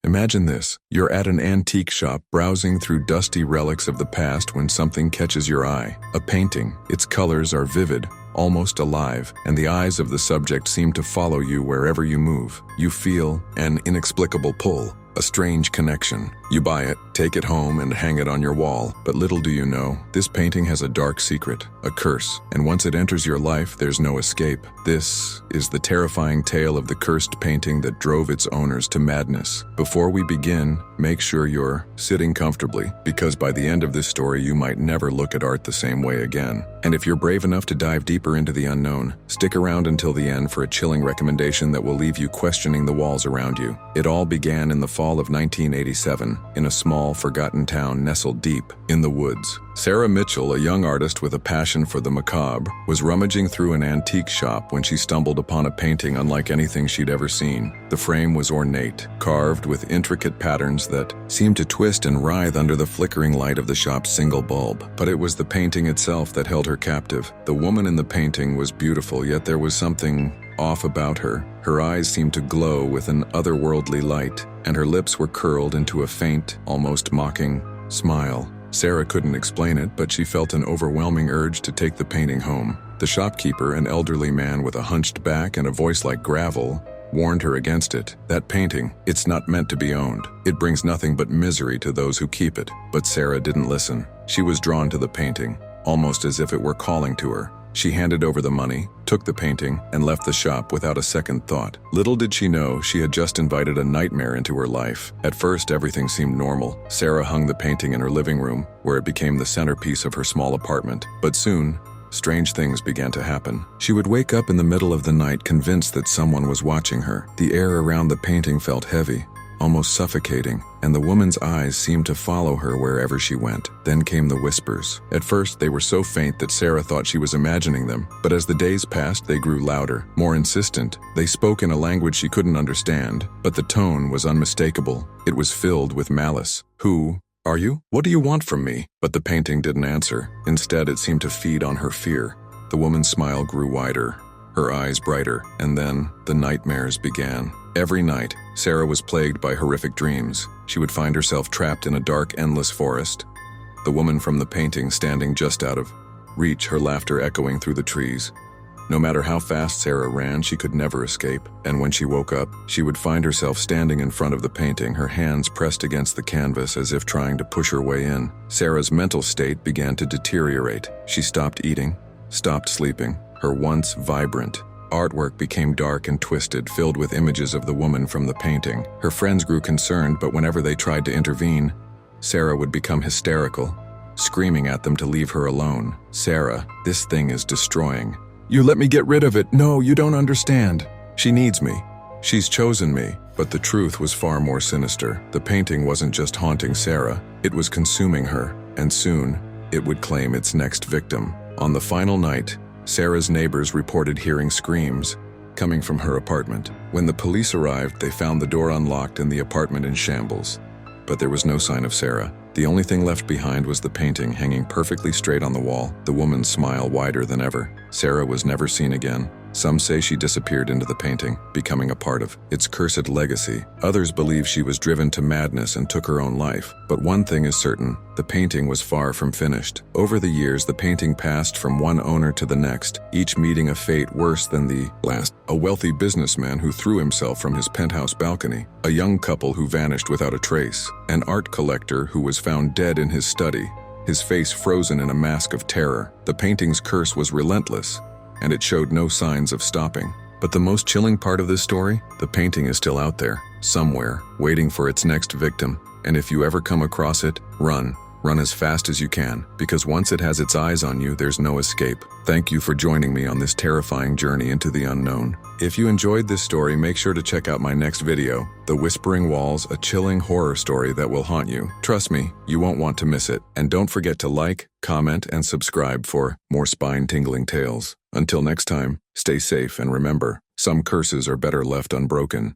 Imagine this. You're at an antique shop browsing through dusty relics of the past when something catches your eye. A painting. Its colors are vivid, almost alive, and the eyes of the subject seem to follow you wherever you move. You feel an inexplicable pull, a strange connection. You buy it, take it home, and hang it on your wall. But little do you know, this painting has a dark secret, a curse, and once it enters your life, there's no escape. This is the terrifying tale of the cursed painting that drove its owners to madness. Before we begin, make sure you're sitting comfortably, because by the end of this story, you might never look at art the same way again. And if you're brave enough to dive deeper into the unknown, stick around until the end for a chilling recommendation that will leave you questioning the walls around you. It all began in the fall of 1987, in a small, forgotten town nestled deep in the woods. Sarah Mitchell, a young artist with a passion for the macabre, was rummaging through an antique shop when she stumbled upon a painting unlike anything she'd ever seen. The frame was ornate, carved with intricate patterns that seemed to twist and writhe under the flickering light of the shop's single bulb. But it was the painting itself that held her captive. The woman in the painting was beautiful, yet there was something off about her. Her eyes seemed to glow with an otherworldly light, and her lips were curled into a faint, almost mocking smile. Sarah couldn't explain it, but she felt an overwhelming urge to take the painting home. The shopkeeper, an elderly man with a hunched back and a voice like gravel, warned her against it. That painting, it's not meant to be owned. It brings nothing but misery to those who keep it. But Sarah didn't listen. She was drawn to the painting, almost as if it were calling to her. She handed over the money, took the painting, and left the shop without a second thought. Little did she know, she had just invited a nightmare into her life. At first, everything seemed normal. Sarah hung the painting in her living room, where it became the centerpiece of her small apartment. But soon, strange things began to happen. She would wake up in the middle of the night convinced that someone was watching her. The air around the painting felt heavy, almost suffocating, and the woman's eyes seemed to follow her wherever she went. Then came the whispers. At first, they were so faint that Sarah thought she was imagining them, but as the days passed, they grew louder, more insistent. They spoke in a language she couldn't understand, but the tone was unmistakable. It was filled with malice. "Who are you? What do you want from me?" But the painting didn't answer. Instead, it seemed to feed on her fear. The woman's smile grew wider, her eyes brighter, and then the nightmares began. Every night, Sarah was plagued by horrific dreams. She would find herself trapped in a dark, endless forest, the woman from the painting standing just out of reach, her laughter echoing through the trees. No matter how fast Sarah ran, she could never escape, and when she woke up, she would find herself standing in front of the painting, her hands pressed against the canvas as if trying to push her way in. Sarah's mental state began to deteriorate. She stopped eating, stopped sleeping. Her once vibrant artwork became dark and twisted, filled with images of the woman from the painting. Her friends grew concerned, but whenever they tried to intervene, Sarah would become hysterical, screaming at them to leave her alone. "Sarah, this thing is destroying. You let me get rid of it. No, you don't understand. She needs me. She's chosen me." But the truth was far more sinister. The painting wasn't just haunting Sarah, it was consuming her, and soon, it would claim its next victim. On the final night, Sarah's neighbors reported hearing screams coming from her apartment. When the police arrived, they found the door unlocked and the apartment in shambles. But there was no sign of Sarah. The only thing left behind was the painting hanging perfectly straight on the wall, the woman's smile wider than ever. Sarah was never seen again. Some say she disappeared into the painting, becoming a part of its cursed legacy. Others believe she was driven to madness and took her own life. But one thing is certain, the painting was far from finished. Over the years, the painting passed from one owner to the next, each meeting a fate worse than the last. A wealthy businessman who threw himself from his penthouse balcony, a young couple who vanished without a trace, an art collector who was found dead in his study, his face frozen in a mask of terror. The painting's curse was relentless, and it showed no signs of stopping. But the most chilling part of this story, the painting is still out there, somewhere, waiting for its next victim. And if you ever come across it, run. Run as fast as you can, because once it has its eyes on you, there's no escape. Thank you for joining me on this terrifying journey into the unknown. If you enjoyed this story, make sure to check out my next video, The Whispering Walls, a chilling horror story that will haunt you. Trust me, you won't want to miss it. And don't forget to like, comment, and subscribe for more spine-tingling tales. Until next time, stay safe and remember, some curses are better left unbroken.